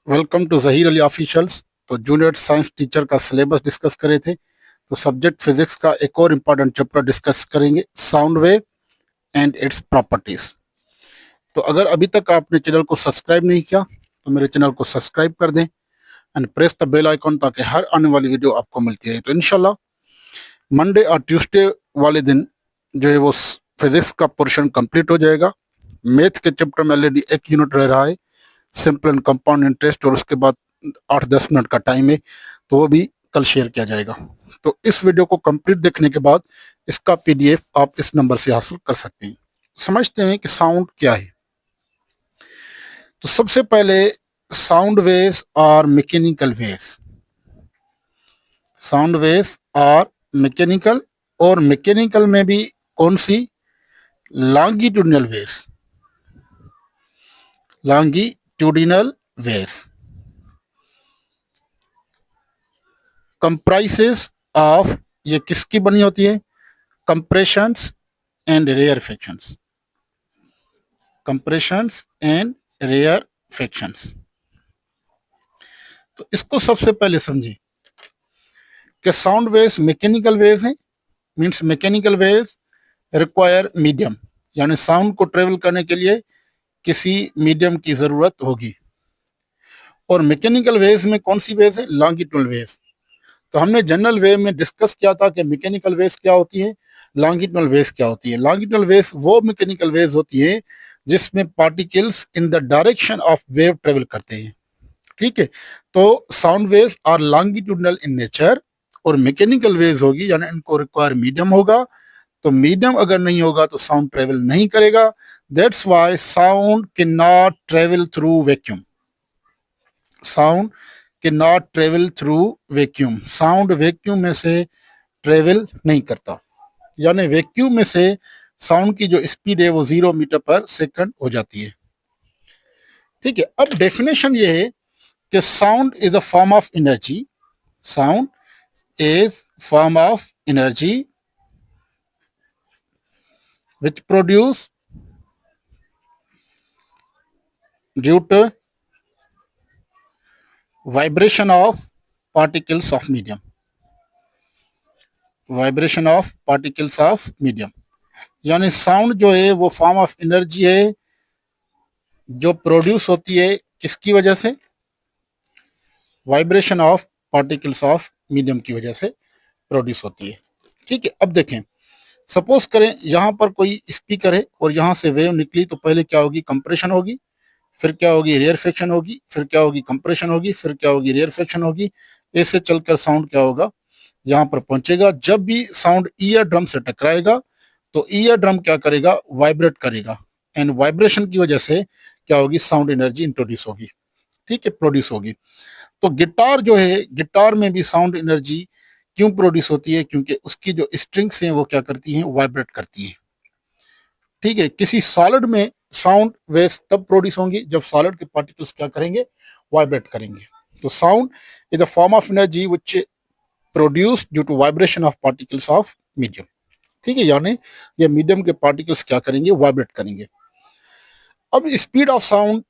Welcome to Zaheer Ali officials. तो junior science teacher का syllabus discuss करे थे। तो सब्जेक्ट फिजिक्स का एक और इम्पॉर्टेंट चैप्टर डिस्कस करेंगे, sound wave and its properties. तो अगर अभी तक आपने चैनल को सब्सक्राइब नहीं किया तो मेरे चैनल को सब्सक्राइब कर दें and press the bell icon, ताकि हर आने वाली वीडियो आपको मिलती रहे। तो इंशाल्लाह मंडे और ट्यूसडे वाले दिन जो है वो फिजिक्स का पोर्शन कंप्लीट हो जाएगा। मैथ के चैप्टर में ऑलरेडी एक यूनिट रह रहा है, सिंपल एंड कंपाउंड इंटरेस्ट, और उसके बाद 8-10 मिनट का टाइम है, तो वो भी कल शेयर किया जाएगा। तो इस वीडियो को कंप्लीट देखने के बाद इसका पीडीएफ आप इस नंबर से हासिल कर सकते हैं। समझते हैं कि साउंड क्या है। तो सबसे पहले साउंड वेव्स और मैकेनिकल वेव्स। साउंड वेव्स और मैकेनिकल, और मैकेनिकल में भी कौन सी? Longitudinal waves. Longitudinal waves comprises of, ये किसकी बनी होती है? Compressions and rarefactions. Compressions and rarefactions. तो इसको सबसे पहले समझिए कि साउंड वेव्स मैकेनिकल वेव्स हैं। Means mechanical waves require medium, यानी साउंड को ट्रेवल करने के लिए किसी मीडियम की जरूरत होगी। और मैकेनिकल वेव्स में कौन सी वेव्स है? Longitudinal waves. तो हमने जनरल वेव में डिस्कस किया था कि मैकेनिकल वेव्स क्या होती हैं, लॉन्गिट्यूडिनल वेव्स क्या होती है। लॉन्गिट्यूडिनल वेव्स वो मैकेनिकल वेव्स होती हैं जिसमें particles in the direction of wave travel करते हैं। ठीक है। तो sound waves are longitudinal in nature, और मैकेनिकल वेव्स होगी, यानी इनको रिक्वायर मीडियम होगा। तो मीडियम अगर नहीं होगा तो साउंड ट्रेवल नहीं करेगा। That's why sound can not travel through vacuum. Sound can not travel through vacuum. Sound vacuum में से ट्रेवल नहीं करता, यानी वैक्यूम में से साउंड की जो स्पीड है वो 0 मीटर पर सेकंड हो जाती है। ठीक है। अब डेफिनेशन ये है कि sound is a form of energy. Sound is form of energy which produce due to vibration of particles of medium. Vibration of particles of medium, यानी साउंड जो है वो फॉर्म ऑफ एनर्जी है जो प्रोड्यूस होती है किसकी वजह से? Vibration of particles of medium की वजह से प्रोड्यूस होती है। ठीक है। अब देखें, सपोज करें यहाँ पर कोई स्पीकर है और यहाँ से वेव निकली, तो पहले क्या होगी? कंप्रेशन होगी, फिर क्या होगी? रेयरफेक्शन होगी, फिर क्या होगी? कंप्रेशन होगी, फिर क्या होगी? रेयरफेक्शन होगी। ऐसे चलकर साउंड क्या होगा? यहाँ पर पहुंचेगा। जब भी साउंड ईयर ड्रम से टकराएगा तो ईयर ड्रम क्या करेगा? वाइब्रेट करेगा, एंड वाइब्रेशन की वजह से क्या होगी? साउंड एनर्जी इंट्रोड्यूस होगी। ठीक है, प्रोड्यूस होगी। तो गिटार जो है, गिटार में भी साउंड एनर्जी क्यों प्रोड्यूस होती है? क्योंकि उसकी जो स्ट्रिंग्स हैं वो क्या करती हैं? वाइब्रेट करती हैं। ठीक है। किसी सॉलिड में साउंड वेव्स तब प्रोड्यूस होंगी जब सॉलिड के पार्टिकल्स क्या करेंगे? वाइब्रेट करेंगे। तो sound is a form of energy which produce due to vibration of particles of medium. ठीक है, यानी ये मीडियम के पार्टिकल्स क्या करेंगे? वाइब्रेट करेंगे। अब speed of sound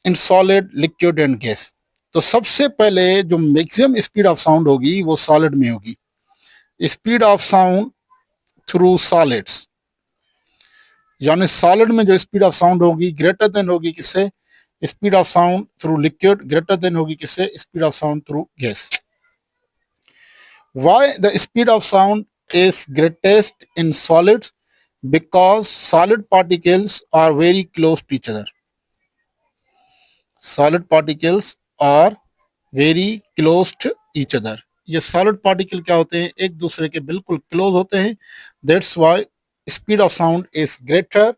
in solid, liquid and gas. तो सबसे पहले जो मैक्सिमम स्पीड ऑफ साउंड होगी वो सॉलिड में होगी। Speed of sound through solids, यानी सॉलिड में जो स्पीड ऑफ साउंड होगी ग्रेटर देन होगी किससे? Speed of sound through liquid greater than होगी किससे? Speed of sound through gas. Why the speed of sound is greatest in solids? Because solid particles are very close to each other. Solid particles are very close to each other. ये solid particle क्या होते हैं? एक दूसरे के बिल्कुल close होते हैं। That's why speed of sound is greater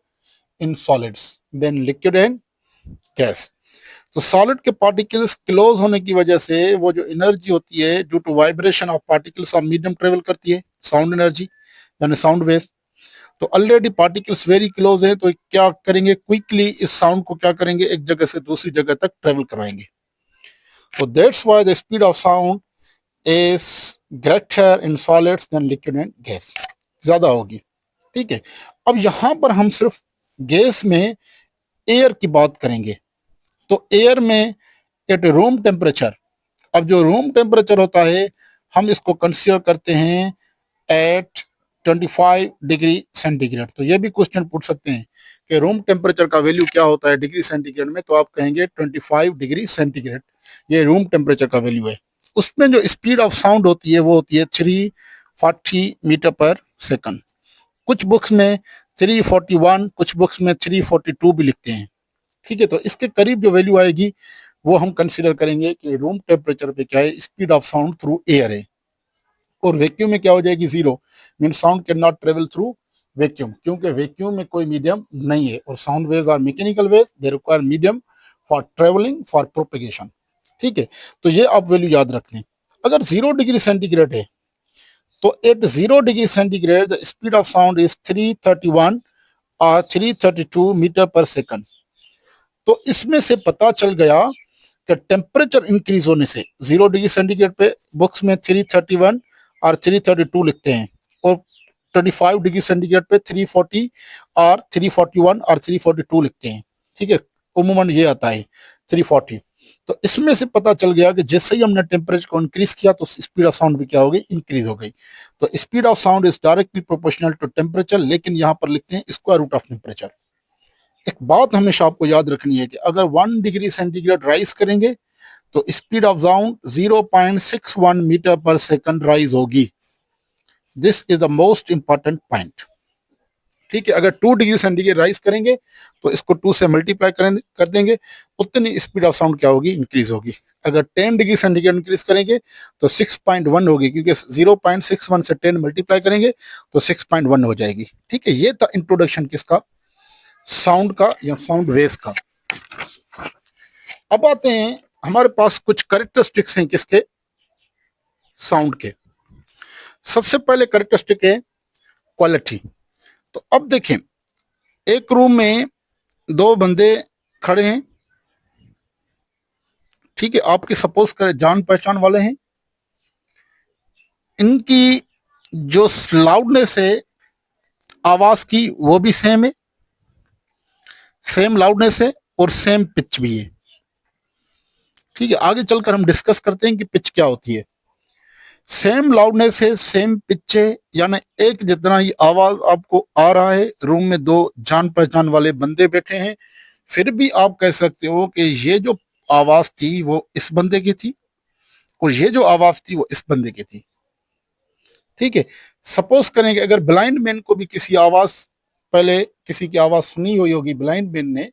in solids than liquid and gas. तो सॉलिड के पार्टिकल्स क्लोज होने की वजह से वो जो एनर्जी होती है due to vibration of particles of medium travel करती है, साउंड एनर्जी यानी साउंड वेव। तो ऑलरेडी पार्टिकल्स वेरी क्लोज हैं, तो क्या करेंगे? क्विकली इस साउंड को क्या करेंगे? एक जगह से दूसरी जगह तक ट्रेवल करवाएंगे। तो that's why the speed of sound is greater in solids than liquid and gas, ज्यादा होगी। ठीक है। अब यहां पर हम सिर्फ गैस में एयर की बात करेंगे। तो एयर में एट रूम टेम्परेचर। अब जो रूम टेम्परेचर होता है हम इसको कंसीडर करते हैं एट 25 डिग्री सेंटीग्रेड। तो ये भी क्वेश्चन पूछ सकते हैं कि रूम टेम्परेचर का वैल्यू क्या होता है डिग्री सेंटीग्रेड में, तो आप कहेंगे 25 डिग्री सेंटीग्रेड, ये रूम टेम्परेचर का वैल्यू है। उसमें जो स्पीड ऑफ साउंड होती है वो होती है 340 मीटर पर सेकंड। कुछ बुक्स में 341, कुछ बुक्स में 342 भी लिखते हैं। ठीक है, तो इसके करीब जो वैल्यू आएगी वो हम कंसिडर करेंगे कि रूम टेम्परेचर पे क्या है, speed of sound through air है। और वैक्यूम में क्या हो जाएगी, zero, mean sound can not travel through vacuum, क्योंकि वैक्यूम में कोई मीडियम नहीं है और sound waves are mechanical waves, they require medium for travelling for propagation. ठीक है, तो ये आप वैल्यू याद रख लें। अगर 0 डिग्री सेंटीग्रेड है तो at 0 degree centigrade the speed of sound is 331 और 332 मीटर पर सेकंड। तो इसमें से पता चल गया कि टेम्परेचर इंक्रीज होने से 0 डिग्री सेंटीग्रेड पे बुक्स में 331 और 332 लिखते हैं, और 25 डिग्री सेंटीग्रेड पे 340 और 341 और 342 लिखते हैं। ठीक है, उमूमन ये आता है 340। तो इसमें से पता चल गया कि जैसे ही हमने टेम्परेचर को इंक्रीज किया तो स्पीड ऑफ साउंड भी क्या हो गई, इंक्रीज हो गई। तो speed of sound is directly proportional to temperature, लेकिन यहाँ पर लिखते हैं स्क्वायर रूट ऑफ टेम्परेचर। एक बात हमेशा आपको याद रखनी है कि अगर 1 डिग्री सेंटीग्रेड राइज करेंगे तो speed of sound 0.61 metre per second rise होगी। This is the most important point. ठीक है, अगर 2 डिग्री सेंटीग्रेड राइज करेंगे तो इसको 2 से मल्टीप्लाई कर देंगे, उतनी स्पीड ऑफ साउंड क्या होगी, इंक्रीज होगी। अगर 10 डिग्री सेंटीग्रेड इंक्रीज करेंगे तो 6.1 होगी, क्योंकि 0.61 से 10 मल्टीप्लाई करेंगे तो 6.1 हो जाएगी। ठीक है, ये था इंट्रोडक्शन किसका, साउंड का या साउंड वेव्स का। अब आते हैं, हमारे पास कुछ कैरेक्टरिस्टिक्स हैं किसके, साउंड के। सबसे पहले कैरेक्टरिस्टिक है क्वालिटी। तो अब देखें, एक रूम में 2 बंदे खड़े हैं, ठीक है, आपकी सपोज करें जान पहचान वाले हैं। इनकी जो लाउडनेस है आवाज की वो भी सेम है, सेम लाउडनेस है और सेम पिच भी है। ठीक है, आगे चलकर हम डिस्कस करते हैं कि पिच क्या होती है। सेम लाउडनेस है, सेम पिच है, यानी एक जितना ही आवाज आपको आ रहा है, रूम में 2 जान पहचान वाले बंदे बैठे हैं, फिर भी आप कह सकते हो कि ये जो आवाज थी वो इस बंदे की थी और ये जो आवाज थी वो इस बंदे की थी। ठीक है, सपोज करें कि अगर ब्लाइंड मैन को भी किसी आवाज, पहले किसी की आवाज सुनी हुई होगी ब्लाइंड मैन ने,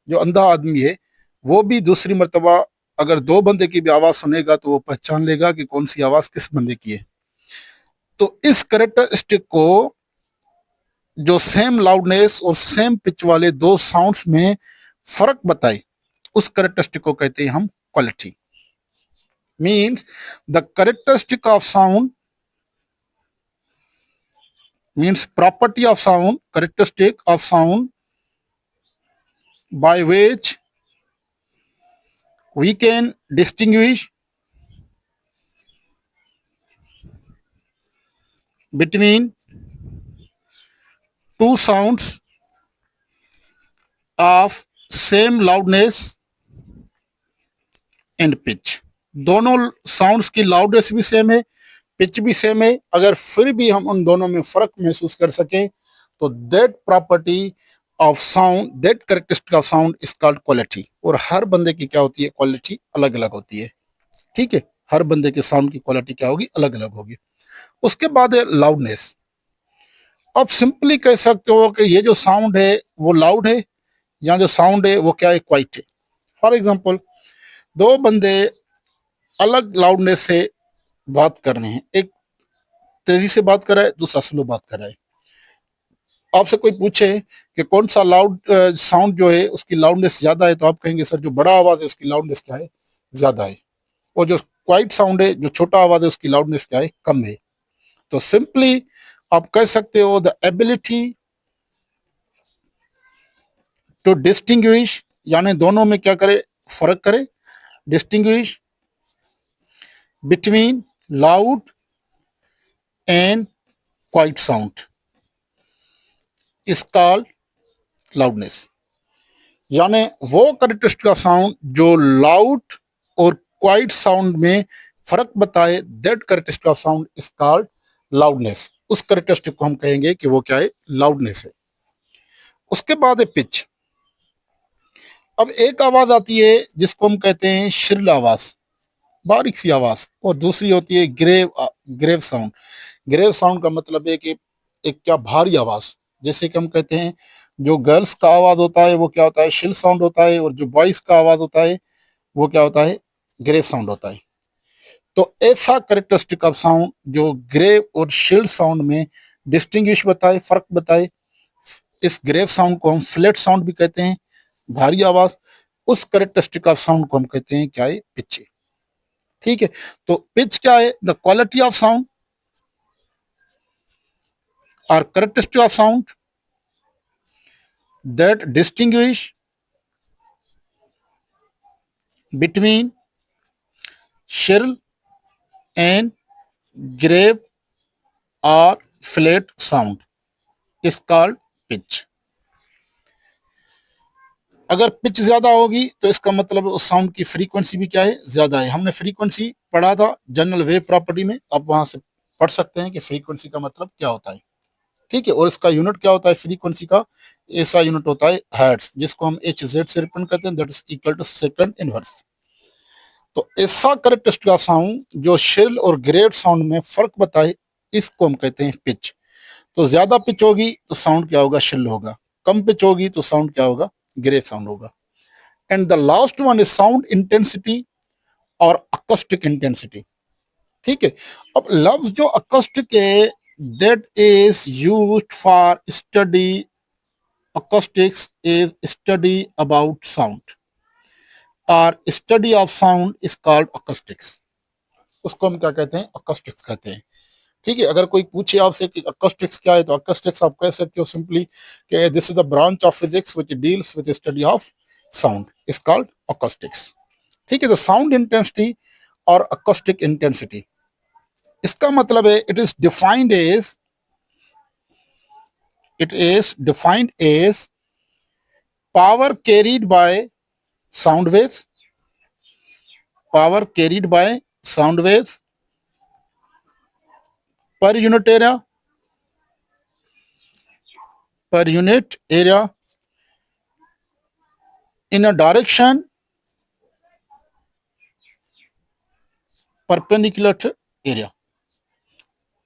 जो अंधा आदमी है, वो भी दूसरी मर्तबा अगर 2 बंदे की भी आवाज सुनेगा तो वो पहचान लेगा कि कौन सी आवाज किस बंदे की है। तो इस कैरेक्टरिस्टिक को, जो सेम लाउडनेस और सेम पिच वाले 2 साउंड्स में फर्क बताए, उस कैरेक्टरिस्टिक को कहते हैं हम quality. Means the characteristic of sound means property of sound, characteristic of sound by which we can distinguish between 2 sounds of same loudness and pitch। दोनों साउंड्स की लाउडनेस भी सेम है, पिच भी सेम है, अगर फिर भी हम उन दोनों में फर्क महसूस कर सकें तो that property of sound, that characteristic of sound is called quality. और हर बंदे की क्या होती है, क्वालिटी अलग अलग होती है। ठीक है, हर बंदे के साउंड की क्वालिटी क्या होगी, अलग अलग होगी। उसके बाद है लाउडनेस। अब सिंपली कह सकते हो कि ये जो साउंड है वो लाउड है, या जो साउंड है वो क्या है, क्वाइट है। फॉर एग्जाम्पल, 2 बंदे अलग लाउडनेस से बात कर रहे हैं, एक तेजी से बात कर रहा है, दूसरा स्लो बात कर रहा है। आपसे कोई पूछे कि कौन सा लाउड साउंड जो है उसकी लाउडनेस ज्यादा है, तो आप कहेंगे सर जो बड़ा आवाज है उसकी लाउडनेस क्या है, ज्यादा है, और जो क्वाइट साउंड है, जो छोटा आवाज है, उसकी लाउडनेस क्या है, कम है। तो सिंपली आप कह सकते हो द एबिलिटी टू डिस्टिंग्विश, यानी दोनों में क्या करे, फर्क करे, distinguish between loud and quite sound is called loudness. यानी वो कैरेक्टरिस्टिक ऑफ साउंड जो लाउड और क्वाइट साउंड में फर्क बताए, that characteristic of sound is called loudness. उस कैरेक्टरिस्टिक को हम कहेंगे कि वो क्या है, लाउडनेस है। उसके बाद है पिच। अब एक आवाज आती है जिसको हम कहते हैं श्रिल आवाज, बारीक सी आवाज, और दूसरी होती है ग्रेव साउंड। ग्रेव साउंड का मतलब है कि एक क्या भारी आवाज, जैसे कि हम कहते हैं जो गर्ल्स का आवाज होता है वो क्या होता है, शिल साउंड होता है, और जो बॉयज का आवाज होता है वो क्या होता है, ग्रेव साउंड होता है। तो ऐसा कैरेक्टरिस्टिक ऑफ साउंड जो ग्रेव और शिल साउंड में डिस्टिंग्विश बताए, फर्क बताए, इस ग्रेव साउंड को हम फ्लैट साउंड भी कहते हैं, भारी आवाज। उस कैरेक्टरिस्टिक ऑफ साउंड को हम कहते हैं क्या है, पिच। ठीक है, तो पिच क्या है, द क्वालिटी ऑफ साउंड और characteristic of sound that distinguish between shrill and grave or flat sound is called pitch। अगर पिच ज्यादा होगी तो इसका मतलब उस साउंड की फ्रीक्वेंसी भी क्या है, ज्यादा है। हमने फ्रीक्वेंसी पढ़ा था जनरल वेव प्रॉपर्टी में, आप वहां से पढ़ सकते हैं कि फ्रीक्वेंसी का मतलब क्या होता है। ठीक है, और इसका यूनिट क्या होता है फ्रीक्वेंसी का, ऐसा यूनिट होता है हर्ट्ज, जिसको हम एच जेड से रिप्रेजेंट करते हैं, that is equal to second inverse. तो ऐसा कैरेक्टरिस्टिक का साउंड जो श्रिल और ग्रेट साउंड में फर्क बताए, इसको हम कहते हैं पिच। तो ज्यादा पिच होगी तो साउंड क्या होगा, श्रिल होगा, कम पिच होगी तो साउंड क्या होगा, ग्रेट साउंड होगा। And the last one is sound intensity और अकोस्टिक इंटेंसिटी। ठीक है, अब लफ्ज जो अकोस्टिक है, that is used for study, acoustics is study about sound और study of sound is called acoustics। उसको हम क्या कहते हैं, acoustics कहते हैं। ठीक है, अगर कोई पूछे आपसे कि acoustics क्या है, तो acoustics आप कह सकते हो सिंपली कि this is the branch of physics which deals with study of sound, is called acoustics। ठीक है, तो साउंड इंटेंसिटी और acoustic इंटेंसिटी, इसका मतलब है it is defined as power carried by sound waves, power carried by sound waves per unit area in a direction perpendicular to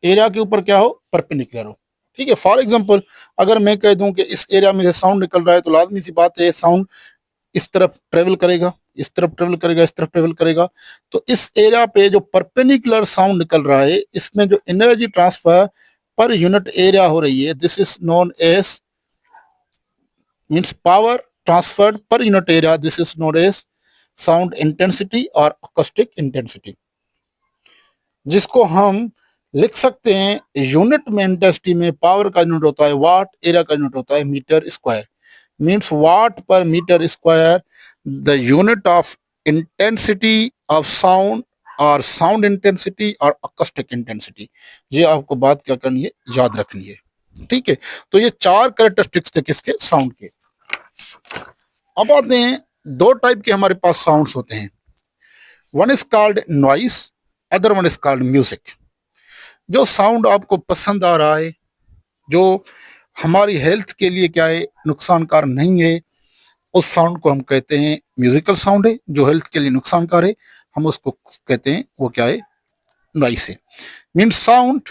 area के ऊपर क्या हो, परपेंडिकुलर हो। ठीक है, फॉर एग्जांपल अगर मैं कह दूं कि इस एरिया में से साउंड निकल रहा है, तो लाजमी सी बात है साउंड इस तरफ ट्रेवल करेगा, इस तरफ ट्रेवल करेगा, इस तरफ ट्रेवल करेगा। तो इस एरिया पे जो परपेंडिकुलर साउंड निकल रहा है, इसमें जो energy transfer per unit area हो रही है, this is known as means power transferred per unit area, this is known as sound intensity और अकोस्टिक इंटेंसिटी, जिसको हम लिख सकते हैं यूनिट में। इंटेंसिटी में पावर का यूनिट होता है वाट, एरिया का यूनिट होता है metre square, means watt per metre square the unit of intensity of sound और साउंड इंटेंसिटी और अकोस्टिक इंटेंसिटी। ये आपको बात क्या करनी है, याद रखनी है। ठीक है, तो ये चार कैरेक्टरिस्टिक्स थे किसके, साउंड के। अब आते हैं, दो टाइप के हमारे पास साउंड्स होते हैं, one is called noise, other one is called music. जो साउंड आपको पसंद आ रहा है, जो हमारी हेल्थ के लिए क्या है, नुकसानकार नहीं है, उस साउंड को हम कहते हैं म्यूजिकल साउंड है। जो हेल्थ के लिए नुकसानकार है, हम उसको कहते हैं वो क्या है, नॉइस है। Means sound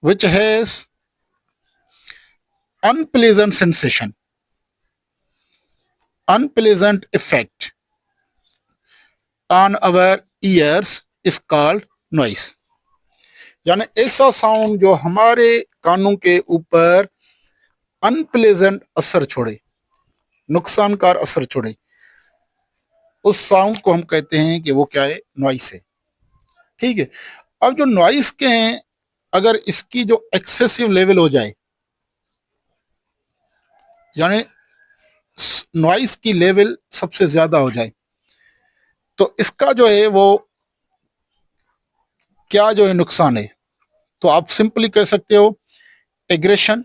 which has unpleasant sensation, unpleasant effect on our ears is called noise। यानी ऐसा साउंड जो हमारे कानों के ऊपर अनप्लेजेंट असर छोड़े, नुकसानकार असर छोड़े, उस साउंड को हम कहते हैं कि वो क्या है, नॉइस है। ठीक है, अब जो नॉइस के हैं, अगर इसकी जो एक्सेसिव लेवल हो जाए, यानी नॉइस की लेवल सबसे ज्यादा हो जाए, तो इसका जो है वो क्या जो है नुकसान है। तो आप सिंपली कह सकते हो एग्रेशन।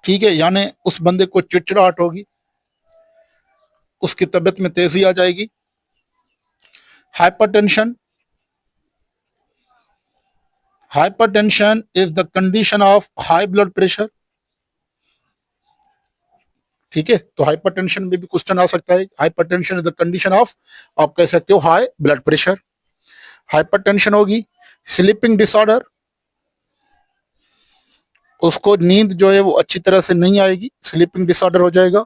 ठीक है, यानी उस बंदे को चिड़चिड़ाहट होगी, उसकी तबीयत में तेजी आ जाएगी। Hypertension, hypertension is the condition of high blood pressure. ठीक है, तो हाइपरटेंशन में भी क्वेश्चन आ सकता है, hypertension is the condition of, आप कह सकते हो हाई ब्लड प्रेशर। हाइपरटेंशन होगी। स्लीपिंग डिसऑर्डर, उसको नींद जो है वो अच्छी तरह से नहीं आएगी, स्लीपिंग डिसऑर्डर हो जाएगा।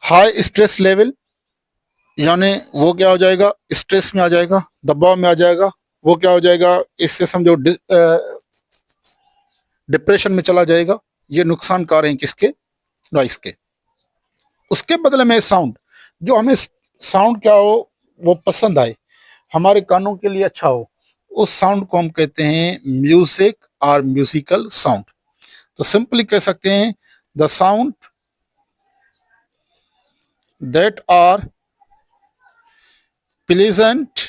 हाई स्ट्रेस लेवल, यानी वो क्या हो जाएगा, स्ट्रेस में आ जाएगा, दबाव में आ जाएगा, वो क्या हो जाएगा, इससे समझो डिप्रेशन में चला जाएगा। ये नुकसान कार हैं किसके, नॉइस के। उसके बदले में साउंड, जो हमें साउंड क्या हो वो पसंद आए, हमारे कानों के लिए अच्छा हो, उस साउंड को हम कहते हैं म्यूजिक और म्यूजिकल साउंड। तो सिंपली कह सकते हैं the sound that are pleasant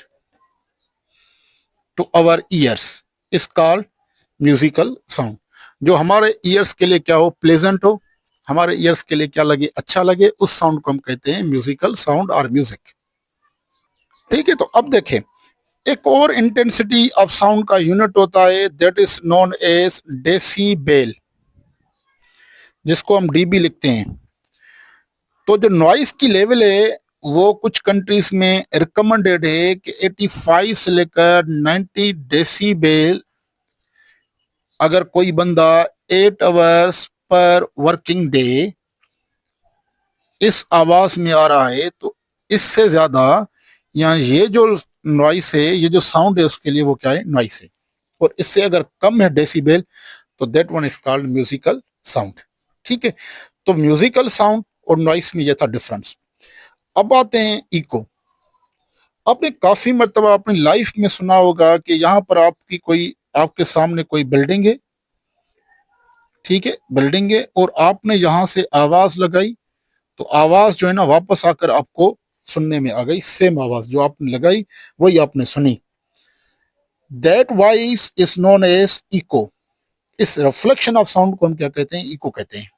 to our ears is called musical sound. जो हमारे ईयर्स के लिए क्या हो, प्लेजेंट हो, हमारे ईयर्स के लिए क्या लगे, अच्छा लगे, उस साउंड को हम कहते हैं म्यूजिकल साउंड और म्यूजिक। ठीक है, तो अब देखें, एक और इंटेंसिटी ऑफ साउंड का यूनिट होता है that is known as decibel, जिसको हम डीबी लिखते हैं। तो जो नॉइस की लेवल है वो कुछ कंट्रीज में रिकमेंडेड है कि 85 से लेकर 90 डेसीबेल अगर कोई बंदा 8 आवर्स पर वर्किंग डे इस आवाज में आ रहा है तो इससे ज्यादा, या ये जो नॉइस है, ये जो साउंड है उसके लिए वो क्या है, नॉइस है। और इससे अगर कम है डेसिबल तो that one is called musical sound. ठीक है, तो म्यूजिकल साउंड और नॉइस में ये था डिफरेंस। अब आते हैं इको। आपने काफी मर्तबा अपनी लाइफ में सुना होगा कि यहाँ पर आपकी कोई, आपके सामने कोई बिल्डिंग है, ठीक है, बिल्डिंग है, और आपने यहाँ से आवाज लगाई तो आवाज जो है ना वापस आकर आपको सुनने में आ गई, सेम आवाज जो आपने लगाई वही आपने सुनी। That voice is known as echo. इस रिफ्लेक्शन ऑफ साउंड को हम क्या कहते हैं, इको कहते हैं।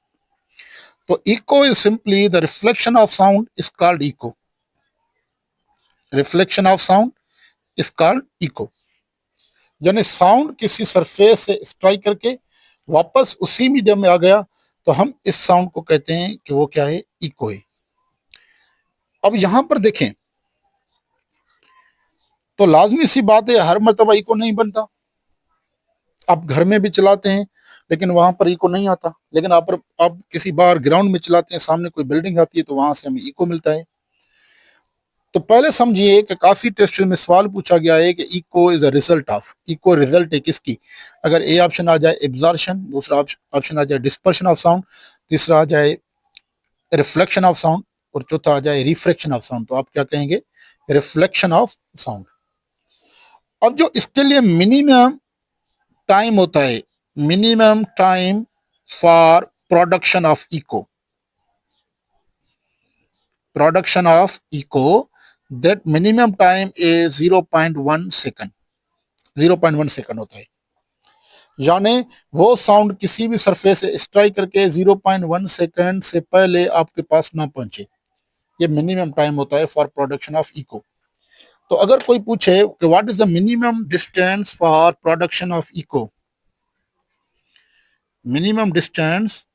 तो echo is simply the reflection of sound is called echo. Reflection of sound is called echo, यानी साउंड किसी सरफेस से स्ट्राइक करके वापस उसी मीडियम में आ गया तो हम इस साउंड को कहते हैं कि वो क्या है, इको है। अब यहां पर देखें तो लाजमी सी बात है हर मर्तबा इको नहीं बनता। आप घर में भी चलाते हैं लेकिन वहां पर इको नहीं आता, लेकिन आप किसी बार ग्राउंड में चलाते हैं, सामने कोई बिल्डिंग आती है तो वहां से हमें इको मिलता है। तो पहले समझिए कि काफी टेस्ट में सवाल पूछा गया है कि echo is a result of, echo result है किसकी। अगर ए ऑप्शन आ जाए एब्जॉर्प्शन, दूसरा ऑप्शन आ जाए डिस्पर्शन ऑफ साउंड, तीसरा आ जाए रिफ्लेक्शन ऑफ साउंड, और चौथा आ जाए रिफ्रैक्शन ऑफ साउंड, तो आप क्या कहेंगे, रिफ्लेक्शन ऑफ साउंड। अब जो इसके लिए मिनिमम टाइम होता है, minimum time for production of echo, production of echo, that minimum time is 0.1 second, 0.1 second होता है। यानी वो साउंड किसी भी सरफेस से स्ट्राइक करके 0.1 सेकंड से पहले आपके पास ना पहुंचे, ये मिनिमम टाइम होता है फॉर प्रोडक्शन ऑफ इको। तो अगर कोई पूछे कि what is the minimum distance for production of echo, minimum distance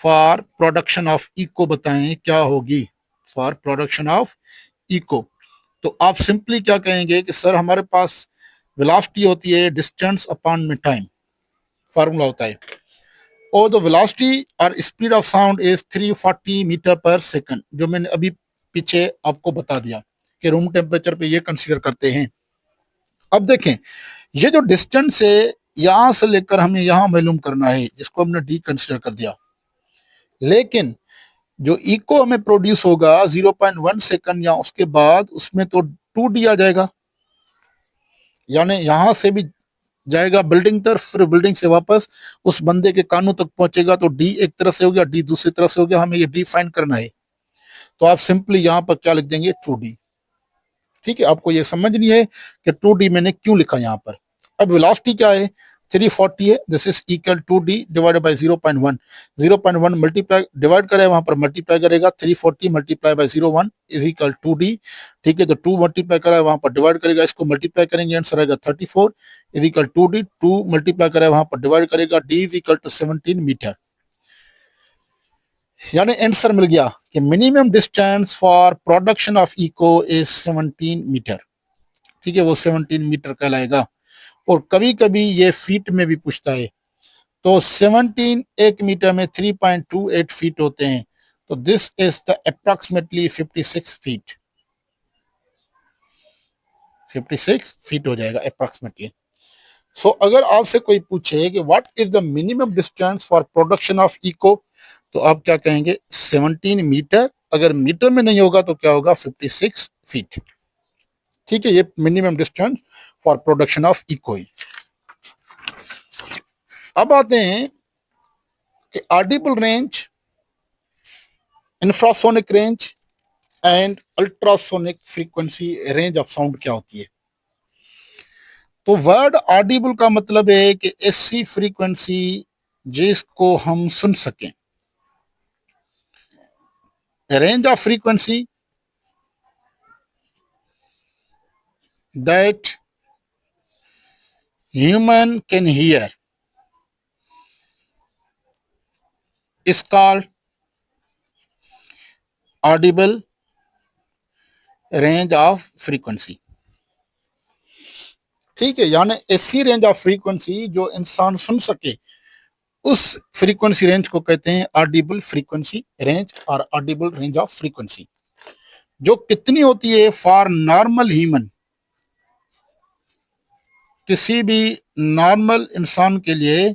for production of echo बताएं क्या होगी, फॉर प्रोडक्शन ऑफ इको। तो आप सिंपली क्या कहेंगे कि सर हमारे पास वेलोसिटी होती है डिस्टेंस अपॉन में टाइम, फार्मूला होता है, और द वेलोसिटी और speed of sound is 340 metre per second, जो मैंने अभी पीछे आपको बता दिया कि रूम टेम्परेचर पे ये कंसीडर करते हैं। अब देखें, ये जो डिस्टेंस है यहां से लेकर हमें यहां मालूम करना है, जिसको हमने डी कंसीडर कर दिया, लेकिन जो इको हमें प्रोड्यूस होगा 0.1 सेकंड या उसके बाद, उसमें तो 2D आ जाएगा, यानी यहां से भी जाएगा बिल्डिंग तरफ, फिर बिल्डिंग से वापस उस बंदे के कानों तक पहुंचेगा, तो डी एक तरफ से हो गया, डी दूसरी तरफ से हो गया, हमें ये डी फाइंड करना है। तो आप सिंपली यहां पर क्या लिख देंगे, 2D। ठीक है, आपको ये समझनी है कि 2D मैंने क्यों लिखा यहाँ पर। अब वेलोसिटी क्या है, 340 है, this is equal to D divided by 0.1, 0.1 multiply divide करे वहां पर मल्टीप्लाई करेगा, 340 multiply by 0.1 is equal to D. ठीक है, तो 2 मल्टीप्लाई करा है वहां पर डिवाइड करेगा, इसको मल्टीप्लाई करेंगे आंसर आएगा 34 is equal to D, 2 multiply करा है वहां पर डिवाइड करेगा, D is equal to 17 metre. यानी आंसर मिल गया कि minimum distance for production of echo is 17 metre. ठीक है, वो 17 मीटर कहलाएगा। और कभी कभी ये फीट में भी पूछता है, तो 17 एक मीटर में 3.28 फीट होते हैं, तो this is the approximately 56 feet, 56 feet हो जाएगा अप्रोक्सीमेटली। सो अगर आपसे कोई पूछे कि what is the minimum distance for production of echo, तो आप क्या कहेंगे 17 मीटर, अगर मीटर में नहीं होगा तो क्या होगा 56 फीट। ठीक है, ये minimum distance for production of echo. अब आते हैं कि audible range, infrasonic range and ultrasonic frequency range of sound क्या होती है। तो वर्ड ऑडिबल का मतलब है कि ऐसी फ्रीक्वेंसी जिसको हम सुन सकें। Range of frequency that human can hear is called audible range of frequency। ठीक है, यानी ऐसी रेंज ऑफ फ्रीक्वेंसी जो इंसान सुन सके, उस फ्रीक्वेंसी रेंज को कहते हैं ऑडिबल फ्रीक्वेंसी रेंज और ऑडिबल रेंज ऑफ फ्रीक्वेंसी। जो कितनी होती है फॉर नॉर्मल ह्यूमन, किसी भी नॉर्मल इंसान के लिए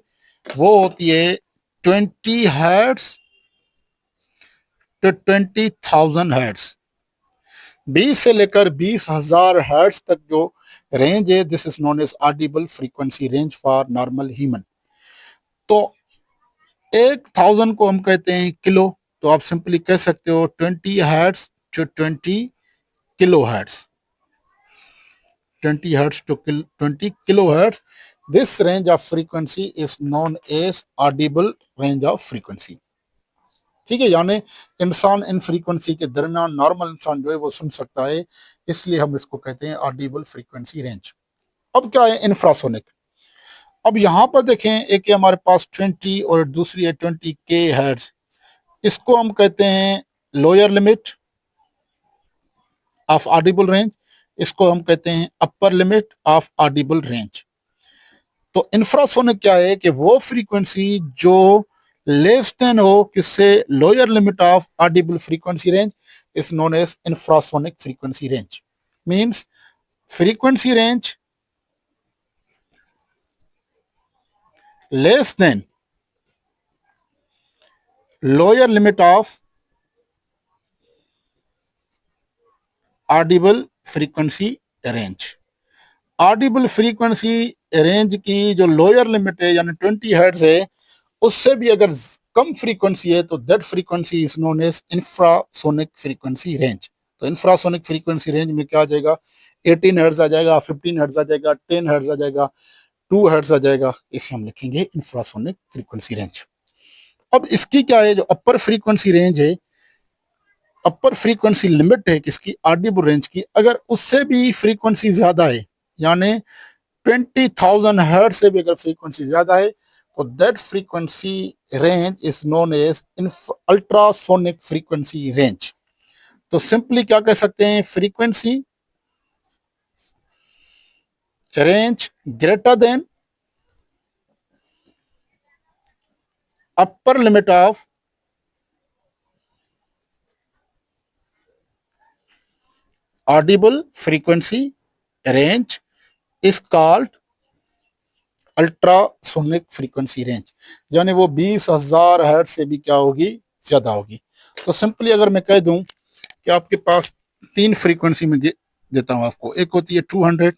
वो होती है 20 हर्ट्ज टू 20,000 हर्ट्ज, 20 से लेकर 20,000 हर्ट्ज तक जो रेंज है, this is known as audible frequency range for normal human. तो 1000 को हम कहते हैं किलो, तो आप सिंपली कह सकते हो 20 hertz to 20 kilo hertz, 20 hertz to 20 kilohertz. This range of frequency is known as audible range of frequency। ठीक है, यानी इंसान इन फ्रीक्वेंसी के दरमियान नॉर्मल इंसान जो है वो सुन सकता है, इसलिए हम इसको कहते हैं ऑडिबल फ्रीक्वेंसी रेंज। अब क्या है इंफ्रासोनिक। अब यहाँ पर देखें, एक है हमारे पास 20 और दूसरी है 20 के हर्ट्ज, इसको हम कहते हैं lower limit of Audible range, इसको हम कहते हैं अपर लिमिट ऑफ ऑडिबल रेंज। तो इंफ्रासोनिक क्या है कि वो फ्रीक्वेंसी जो लेस देन हो किससे, lower limit of audible frequency range is known as infrasonic frequency range. Means frequency range less than lower limit of audible frequency range. ऑडिबल frequency रेंज की जो लोअर लिमिट है यानी 20 हर्ट्ज है, उससे भी अगर कम फ्रीक्वेंसी है तो that frequency is known as infrasonic frequency range. तो इंफ्रासोनिक फ्रीक्वेंसी रेंज में क्या आ जाएगा, 18 हर्ट्ज आ जाएगा, 15 हर्ट्ज आ जाएगा, 10 हर्ट्ज आ जाएगा, 2 हर्ट्ज आ जाएगा, इसे हम लिखेंगे इंफ्रासोनिक फ्रीक्वेंसी रेंज। अब इसकी क्या है, जो अपर फ्रीक्वेंसी रेंज है, अपर फ्रीक्वेंसी लिमिट है किसकी, ऑडिबल रेंज की, अगर उससे भी फ्रीक्वेंसी ज्यादा है, यानी 20,000 हर्ट्ज से भी अगर फ्रीक्वेंसी ज्यादा है, तो that frequency range is known as ultrasonic frequency range. तो सिंपली क्या कह सकते हैं, frequency range greater than upper limit of audible frequency range is called ultrasonic frequency range, यानी वो 20,000 हर्ट्ज से भी क्या होगी, ज्यादा होगी। तो सिंपली अगर मैं कह दूं कि आपके पास 3 फ्रीक्वेंसी में देता हूं आपको, एक होती है 200,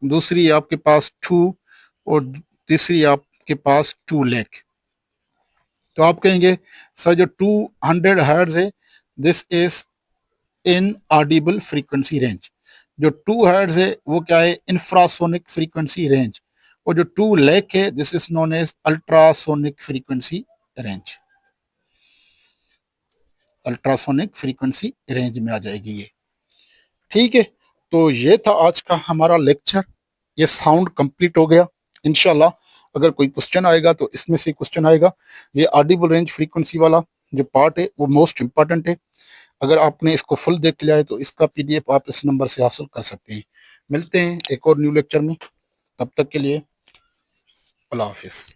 दूसरी आपके पास 2 और तीसरी आपके पास 2 लाख। तो आप कहेंगे सर जो 200 हर्ट्ज है this is in Audible frequency range, जो 2 हर्ट्ज है वो क्या है, इंफ्रासोनिक फ्रीक्वेंसी रेंज, वो जो 2 लाख है, this is known as ultrasonic frequency range. Ultrasonic frequency range में आ जाएगी ये। ठीक है, तो ये था आज का हमारा लेक्चर। ये साउंड कंप्लीट हो गया। इंशाल्लाह अगर कोई क्वेश्चन आएगा तो इसमें से क्वेश्चन आएगा। ये ऑडिबल रेंज फ्रीक्वेंसी वाला जो पार्ट है वो मोस्ट इंपॉर्टेंट है। अगर आपने इसको फुल देख लिया है तो इसका पीडीएफ आप इस नंबर से हासिल कर सकते हैं। मिलते हैं एक और न्यू लेक्चर में, तब तक के लिए अल्लाह हाफिज।